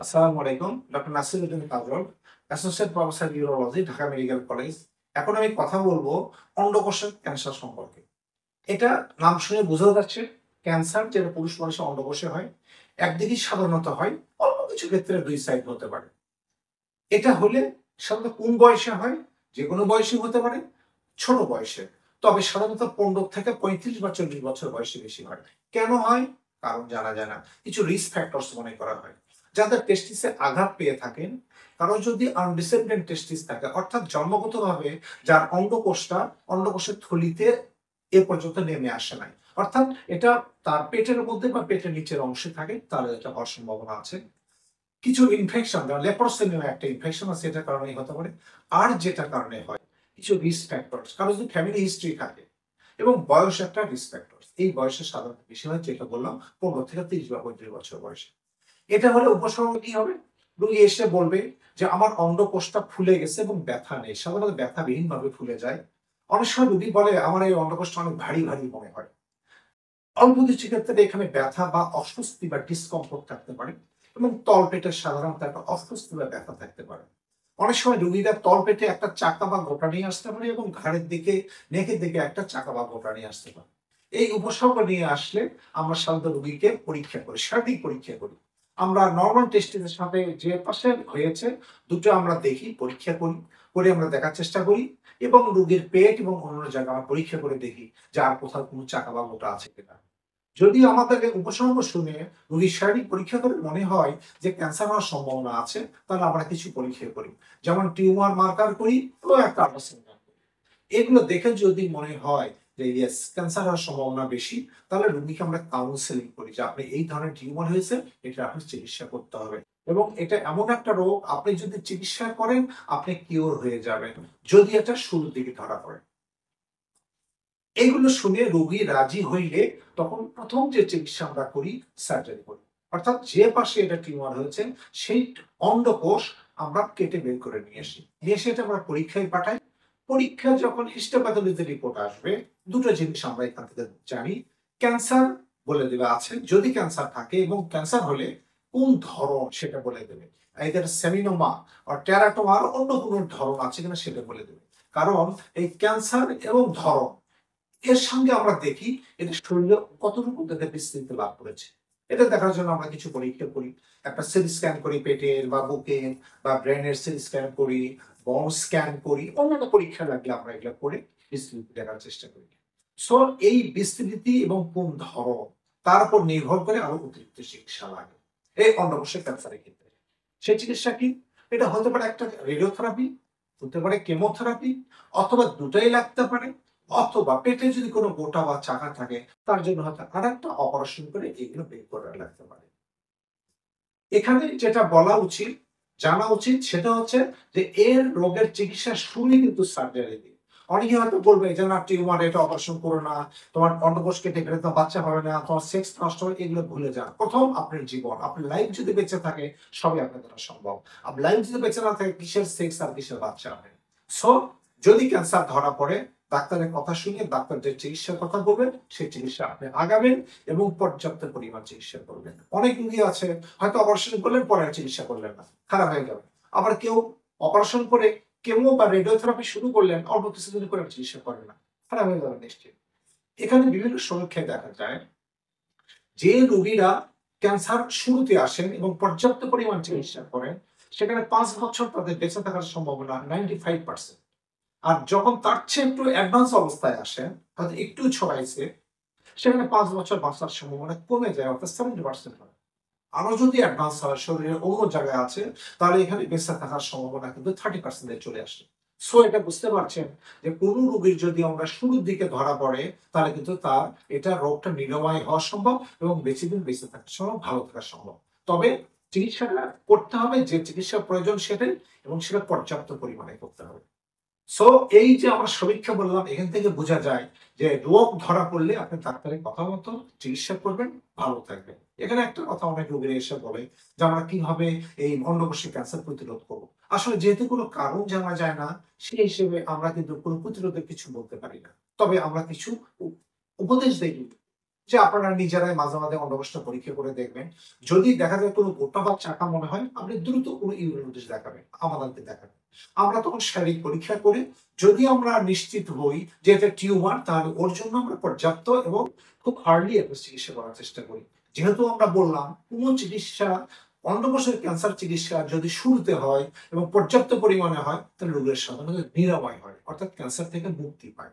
আসসালামু আলাইকুম। Doctor Nasiruddin Kajal, associate professor urology, Dhaka medical college. এখন আমি কথা বলবো অন্ডকোষের ক্যান্সার সম্পর্কে। এটা নাম শুনে বোঝা যাচ্ছে ক্যান্সার যেটা পুরুষ মানুষের অন্ডকোষে হয়। একদিকেই সাধারণত হয়, অল্প কিছু ক্ষেত্রে দুই সাইড হতে পারে। এটা হলে সাধারণত কোন বয়সে হয়? যেকোনো বয়সে হতে পারে, ছোট বয়সে। তবে সাধারণত 15 থেকে 35 বা 40 বছর বয়সে বেশি হয়। কেন হয়? কারণ জানা যায় না। কিছু রিস্ক ফ্যাক্টরস মনে করা হয়। যাদের টেস্টিসে আঘাত পেয়ে থাকেন, কারো যদি আনডিসেন্ডেন্ট টেস্টিস থাকে, অর্থাৎ জন্মগতভাবে যার অন্ডকোষের থলিতে এ পর্যন্ত নেমে আসে নাই, অর্থাৎ এটা তার পেটের মধ্যে বা পেটের নিচের অংশে থাকে, তাহলে এটা হওয়ার সম্ভাবনা আছে। কিছু ইনফেকশন, যেমন লেপ্রোসেমিয়া একটা ইনফেকশন আছে, এটার কারণেই হতে পারে। আর যেটার কারণে হয়, কিছু রিস্ক ফ্যাক্টরস, কারো যদি ফ্যামিলি হিস্ট্রি থাকে, এবং বয়স একটা রিস্ক ফ্যাক্টরস। এই বয়সে সাধারণত বেশি হয়, যেটা বললাম 15 থেকে 30 বা 35 বছর বয়সে। এটা হলে উপসর্গ কি হবে? রোগী এসে বলবে যে আমার অন্ডকোষটা ফুলে গেছে এবং ব্যথা নেই, সাধারণত ব্যথাবিহীন ভাবে ফুলে যায়। অনেক সময় রোগী বলে আমার এই অন্ডকোষটা অনেক ভারী ভারী মনে হয়। অল্প কিছু ক্ষেত্রে এখানে ব্যথা বা অস্বস্তি বা ডিসকমফোর্ট থাকতে পারে, এবং তলপেটের সাধারণত একটা অস্বস্তি বা ব্যথা থাকতে পারে। অনেক সময় রোগীরা তলপেটে একটা চাকা বা গোটা নিয়ে আসতে পারে, এবং ঘাড়ের দিকে, নেকের দিকে একটা চাকা বা গোটা নিয়ে আসতে পারে। এই উপসর্গ নিয়ে আসলে আমরা সাধারণত রোগীকে পরীক্ষা করি, শারীরিক পরীক্ষা করি। আমরা নর্মাল টেস্টের সাথে যে পাশে হয়েছে দুটো আমরা দেখি, পরীক্ষা করি, করে আমরা দেখার চেষ্টা করি, এবং রোগীর পেট এবং অন্য জায়গা আমরা পরীক্ষা করে দেখি যে আর কোথাও কোনো চাকা বা গোটা আছে কিনা। যদি আমাদের উপসর্গ শুনে রোগীর শারীরিক পরীক্ষা করে মনে হয় যে ক্যান্সার হওয়ার সম্ভাবনা আছে, তাহলে আমরা কিছু পরীক্ষা করি, যেমন টিউমার মার্কার করি এবং একটা আল্ট্রাসাউন্ড করি। এগুলো দেখে যদি মনে হয় যে ইয়েস ক্যান্সার হওয়ার সম্ভাবনা বেশি, তাহলে রোগীকে আমরা কাউন্সেলিং করি যে আপনি এই ধরনের টিউমার হয়েছে, এটা আপনি চিকিৎসা করতে হবে। এবং এটা এমন একটা রোগ, আপনি যদি চিকিৎসা করেন আপনি কিওর হয়ে যাবেন, যদি এটা শুরুর দিকে ধরা পড়ে। এগুলো শুনে রোগী রাজি হইলে তখন প্রথম যে চিকিৎসা আমরা করি, সার্জারি করি। অর্থাৎ যে পাশে এটা টিউমার হয়েছে সেই অন্ডকোষ আমরা কেটে বের করে নিয়ে আসি, নিয়ে এসে এটা আমরা পরীক্ষায় পাঠাই। পরীক্ষা যখন হিস্টোপ্যাথোলজি রিপোর্ট আসবে, দুটো জিনিস আমরা এখান থেকে জানি। ক্যান্সার বলে দেবে আছে, যদি ক্যান্সার থাকে, এবং ক্যান্সার হলে কোন ধরন সেটা বলে দেবে। এদের সেমিনোমা আর টেরাটোমার অন্য কোনো ধরন আছে কিনা সেটা বলে দেবে। কারণ এই ক্যান্সার এবং ধরন এর সঙ্গে আমরা দেখি এটা শরীরে কতটুকু তাদের বিস্তৃতি লাভ করেছে। এটা দেখার জন্য আমরা কিছু পরীক্ষা করি। একটা সিটি স্ক্যান করি পেটের বা বুকের বা ব্রেনের সিটি স্ক্যান করি, বন স্ক্যান করি, অন্যান্য পরীক্ষা লাগলে আমরা এগুলো করে বিস্তৃতি দেখার চেষ্টা করি। সো এই বিস্তৃতি এবং কোন ধরন, তার উপর নির্ভর করে আরো অতিরিক্ত চিকিৎসা লাগে এই অন্ডকোষের ক্যান্সারের ক্ষেত্রে। সেই চিকিৎসা কি? এটা হতে পারে একটা রেডিওথেরাপি, হতে পারে কেমোথেরাপি, অথবা দুটাই লাগতে পারে, অথবা পেটে যদি কোনো গোটা বা চাকা থাকে তার জন্য হয়তো আরেকটা অপারেশন করে এগুলো বের করা লাগতে পারে। এখানে যেটা বলা উচিত, জানা উচিত, সেটা হচ্ছে যে এর রোগের চিকিৎসা শুরুই কিন্তু সার্জারি দিয়ে। অনেকে হয়তো বলবে যে না টিউমার, এটা অপারেশন করো না, তোমার অন্ডকোষ কেটে ফেলে তো বাচ্চা হবে না, তোমার সেক্স নষ্ট হবে, এগুলো ভুলে যান। প্রথম আপনার জীবন, আপনার লাইফ যদি বেঁচে থাকে সবই আপনার দ্বারা সম্ভব। আপনার লাইফ যদি বেঁচে না থাকে কিসের সেক্স আর কিসের বাচ্চা হবে? সো যদি ক্যান্সার ধরা পড়ে, ডাক্তারের কথা শুনে ডাক্তার যে চিকিৎসার কথা বলবেন সেই চিকিৎসা আপনি আগাবেন, এবং পর্যাপ্ত পরিমাণ চিকিৎসা করবেন। অনেক রোগী আছে হয়তো অপারেশন করলেন, পরে আর চিকিৎসা করলেন না, খারাপ হয়ে যাবে। আবার কেউ অপারেশন করে কেমো বা রেডিওথেরাপি শুরু করলেন, অল্প কিছুদিন করে আর চিকিৎসা করেন না, খারাপ হয়ে যাবে নিশ্চয়ই। এখানে বিভিন্ন সমীক্ষায় দেখা যায় যে রোগীরা ক্যান্সার শুরুতে আসেন এবং পর্যাপ্ত পরিমাণ চিকিৎসা করেন, সেখানে 5 বছর তাদের বেঁচে থাকার সম্ভাবনা 95%। আর যখন তার চেয়ে একটু অ্যাডভান্স অবস্থায় আসেন, হয়তো একটু ছড়াইছে, সেখানে 5 বছর বাঁচার সম্ভাবনা কমে যায়, অর্থাৎ 70% হয়। আরো যদি অ্যাডভান্স হয়, শরীরের অন্য জায়গায় আছে, তাহলে এখানে বেঁচে থাকার সম্ভাবনা কিন্তু 30% চলে আসে। সো এটা বুঝতে পারছেন যে কোন রোগীর যদি আমরা শুরুর দিকে ধরা পড়ে, তাহলে কিন্তু তার এটা রোগটা নিরাময় হওয়া সম্ভব, এবং বেশি দিন বেঁচে থাকা সম্ভব, ভালো থাকা সম্ভব। তবে চিকিৎসাটা করতে হবে, যে চিকিৎসা প্রয়োজন সেটাই, এবং সেটা পর্যাপ্ত পরিমাণে করতে হবে। সো এই যে আমরা সমীক্ষা বললাম, এখান থেকে বোঝা যায় যে রোগ ধরা পড়লে আপনি ডাক্তারের কথা মতো চিকিৎসা করবেন, ভালো থাকবেন। এখানে একটা কথা অনেক রোগীরা এসে বলে যে আমরা কিভাবে এই অন্ডকোষের ক্যান্সার প্রতিরোধ করবো। আসলে যেহেতু কোনো কারণ জানা যায় না, সেই হিসেবে আমরা কিন্তু কোনো প্রতিরোধের কিছু বলতে পারি না। তবে আমরা কিছু উপদেশ দিই। যে আপনারা নিজেরাই মাঝে মাঝে অন্ডকোষটা পরীক্ষা করে দেখবেন। যদি দেখা যায় কোনো গোটা বা চাকা মনে হয়, আপনি দ্রুত কোনো ইউরোলজিস্ট দেখাবেন, আমাদেরকে দেখাবেন। আমরা তখন শারীরিক পরীক্ষা করে যদি আমরা নিশ্চিত হই যে এটা টিউমার, তাহলে ওর জন্য আমরা পর্যাপ্ত এবং খুব আর্লি একটা চিকিৎসা করার চেষ্টা করি। যেহেতু আমরা বললাম কোনো চিকিৎসা, অন্ডকোষের ক্যান্সার চিকিৎসা যদি শুরুতে হয় এবং পর্যাপ্ত পরিমাণে হয়, তাহলে রোগের সাধারণত নিরাময় হয়, অর্থাৎ ক্যান্সার থেকে মুক্তি পায়।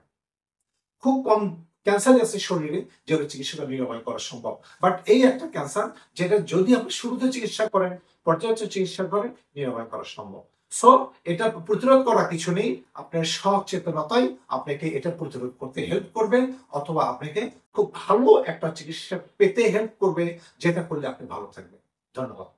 খুব কম ক্যান্সার আছে শরীরে যেটা চিকিৎসাটা নিরাময় করা সম্ভব, বাট এই একটা ক্যান্সার যেটা যদি আপনি শুরুতে চিকিৎসা করেন, পর্যাপ্ত চিকিৎসা করেন, নিরাময় করা সম্ভব। সো এটা প্রতিরোধ করা কিছু নেই, আপনার সচেতনতাই আপনাকে এটা প্রতিরোধ করতে হেল্প করবে, অথবা আপনাকে খুব ভালো একটা চিকিৎসা পেতে হেল্প করবে, যেটা করলে আপনি ভালো থাকবেন। ধন্যবাদ।